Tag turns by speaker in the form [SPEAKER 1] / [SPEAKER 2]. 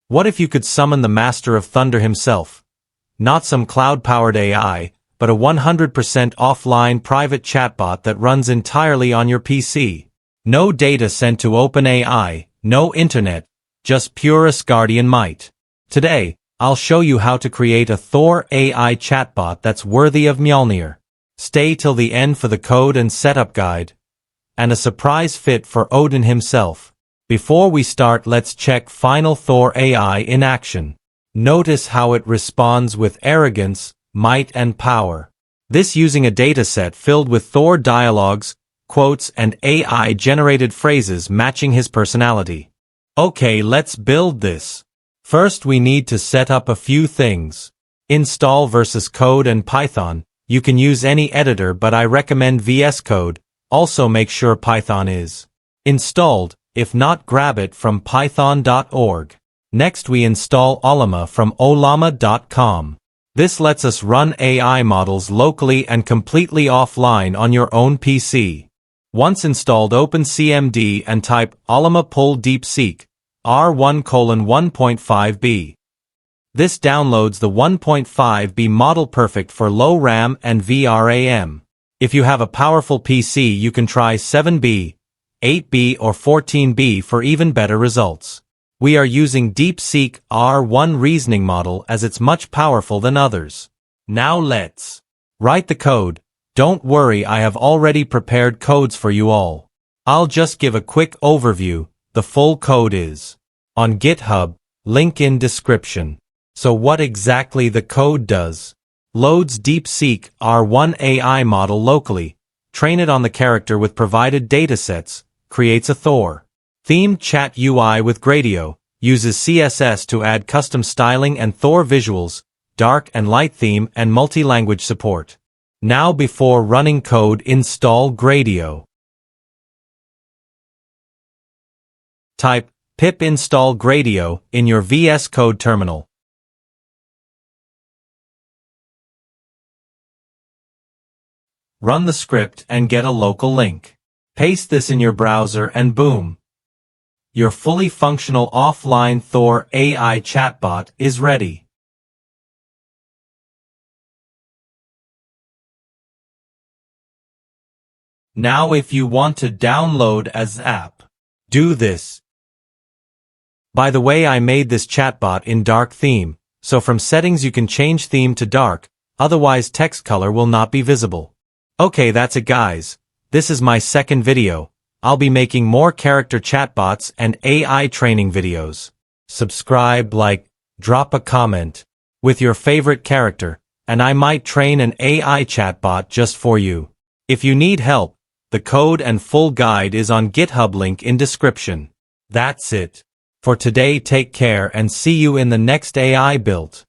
[SPEAKER 1] What if you could summon the master of thunder himself? Not some cloud-powered AI, but a 100% offline private chatbot that runs entirely on your PC. No data sent to OpenAI, no internet, just pure Asgardian might. Today, I'll show you how to create a Thor AI chatbot that's worthy of Mjolnir. Stay till the end for the code and setup guide. And a surprise fit for Odin himself. Before we start, let's check final Thor AI in action. Notice how it responds with arrogance, might and power. This using a dataset filled with Thor dialogues, quotes and AI-generated phrases matching his personality. Okay, let's build this. First we need to set up a few things. Install VsCode and Python. You can use any editor, but I recommend VsCode. Also make sure Python is installed. If not, grab it from python.org. Next we install Ollama from ollama.com. This lets us run AI models locally and completely offline on your own PC. Once installed, open CMD and type Ollama pull DeepSeek R1:1.5b. This downloads the 1.5b model, perfect for low RAM and VRAM. If you have a powerful PC, you can try 7B, 8B or 14B for even better results. We are using DeepSeek R1 reasoning model as it's much powerful than others. Now let's write the code. Don't worry, I have already prepared codes for you all. I'll just give a quick overview. The full code is on GitHub, link in description. So what exactly the code does? Loads DeepSeek R1 AI model locally, train it on the character with provided datasets, creates a Thor themed chat UI with Gradio, uses CSS to add custom styling and Thor visuals, dark and light theme and multi-language support. Now before running code, install Gradio. Type pip install Gradio in your VsCode terminal. Run the script and get a local link. Paste this in your browser and boom. Your fully functional offline Thor AI chatbot is ready. Now if you want to download as app, do this. By the way, I made this chatbot in dark theme, so from settings you can change theme to dark, otherwise text color will not be visible. Okay, that's it guys. This is my second video. I'll be making more character chatbots and AI training videos. Subscribe, like, drop a comment with your favorite character, and I might train an AI chatbot just for you. If you need help, the code and full guide is on GitHub, link in description. That's it for today. Take care and see you in the next AI build.